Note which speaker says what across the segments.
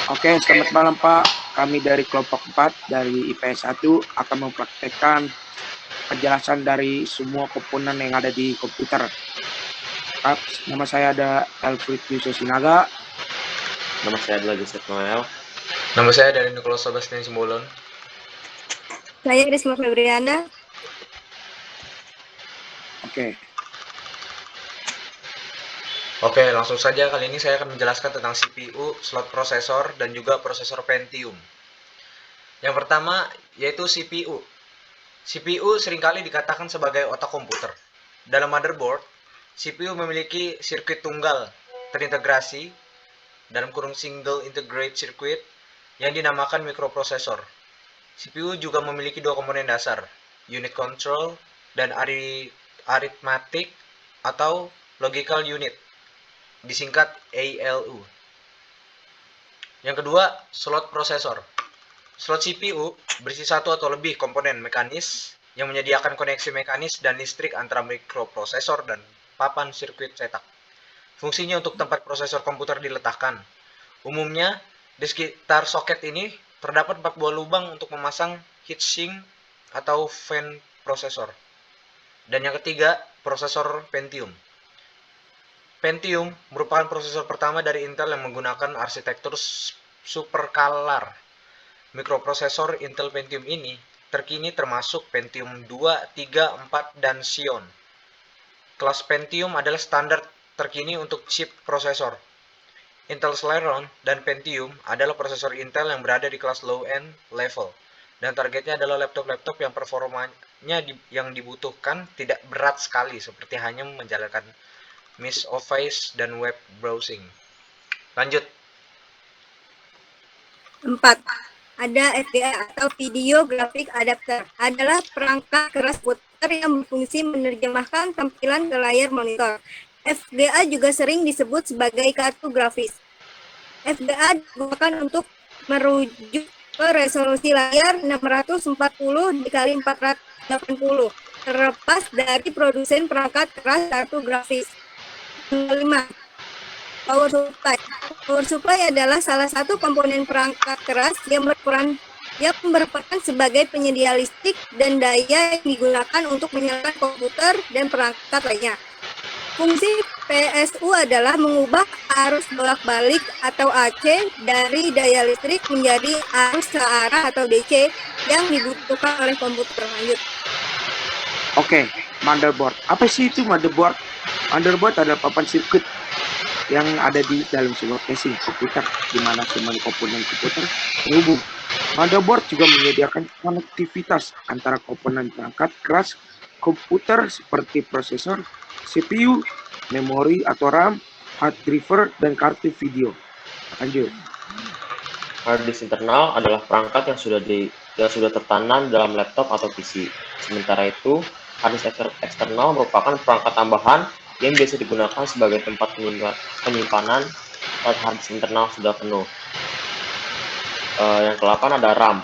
Speaker 1: Oke, selamat malam Pak. Kami dari kelompok 4 dari IPS 1 akan mempraktekkan penjelasan dari semua komponen yang ada di komputer. Pak, nama saya ada Alfred Yusuf Sinaga.
Speaker 2: Nama saya adalah Joseph Noel.
Speaker 3: Nama saya dari Nicholas Sebastian Simbolon.
Speaker 4: Saya Risma Febriana.
Speaker 3: Oke, langsung saja kali ini saya akan menjelaskan tentang CPU, slot prosesor, dan juga prosesor Pentium. Yang pertama yaitu CPU. CPU seringkali dikatakan sebagai otak komputer. Dalam motherboard, CPU memiliki sirkuit tunggal terintegrasi dalam kurung single integrated circuit yang dinamakan mikroprosesor. CPU juga memiliki dua komponen dasar, unit control dan arithmetic atau logical unit, disingkat ALU. Yang kedua, slot prosesor. Slot CPU berisi satu atau lebih komponen mekanis yang menyediakan koneksi mekanis dan listrik antara mikroprosesor dan papan sirkuit cetak. Fungsinya untuk tempat prosesor komputer diletakkan. Umumnya, di sekitar soket ini terdapat 4 buah lubang untuk memasang heatsink atau fan prosesor. Dan yang ketiga, prosesor Pentium. Pentium merupakan prosesor pertama dari Intel yang menggunakan arsitektur supercalar. Mikroprosesor Intel Pentium ini terkini termasuk Pentium 2, 3, 4, dan Xeon. Kelas Pentium adalah standar terkini untuk chip prosesor. Intel Celeron dan Pentium adalah prosesor Intel yang berada di kelas low-end level. Dan targetnya adalah laptop-laptop yang performanya yang dibutuhkan tidak berat sekali, seperti hanya menjalankan MS Office dan web browsing. Lanjut.
Speaker 4: 4. Ada VGA atau Video Graphic Adapter. Adalah perangkat keras komputer yang berfungsi menerjemahkan tampilan ke layar monitor. VGA juga sering disebut sebagai kartu grafis. VGA digunakan untuk merujuk ke resolusi layar 640 x 480, terlepas dari produsen perangkat keras kartu grafis. 5. Power supply. Power supply adalah salah satu komponen perangkat keras yang berperan sebagai penyedia listrik dan daya yang digunakan untuk menyalakan komputer dan perangkat lainnya. Fungsi PSU adalah mengubah arus bolak-balik atau AC dari daya listrik menjadi arus searah atau DC yang dibutuhkan oleh komputer. Lanjut.
Speaker 1: Oke, motherboard. Apa sih itu motherboard? Motherboard adalah papan sirkuit yang ada di dalam sebuah casing komputer, di mana semua komponen komputer terhubung. Motherboard juga menyediakan konektivitas antara komponen perangkat keras komputer seperti prosesor, CPU, memori atau RAM, hard driver, dan kartu video. Lanjut.
Speaker 2: Hard disk internal adalah perangkat yang sudah tertanam dalam laptop atau PC. Sementara itu, hard disk eksternal merupakan perangkat tambahan yang biasa digunakan sebagai tempat penyimpanan saat hard disk internal sudah penuh. Yang ke-8 ada RAM.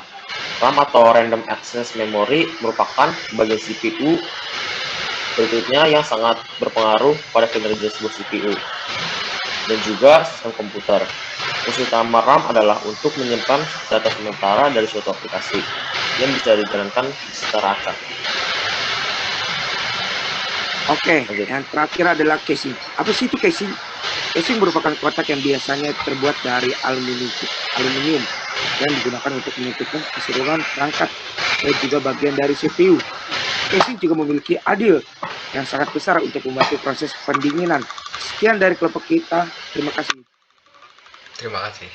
Speaker 2: RAM atau Random Access Memory merupakan bagian CPU berikutnya yang sangat berpengaruh pada kinerja sebuah CPU dan juga sistem komputer. Fungsi utama RAM adalah untuk menyimpan data sementara dari suatu aplikasi yang bisa dijalankan secara acak.
Speaker 1: Oke, yang terakhir adalah casing. Apa sih itu casing? Casing merupakan kotak yang biasanya terbuat dari aluminium yang digunakan untuk menutupkan keseluruhan perangkat dan juga bagian dari CPU. Casing juga memiliki adil yang sangat besar untuk membantu proses pendinginan. Sekian dari kelompok kita. Terima kasih.
Speaker 3: Terima kasih.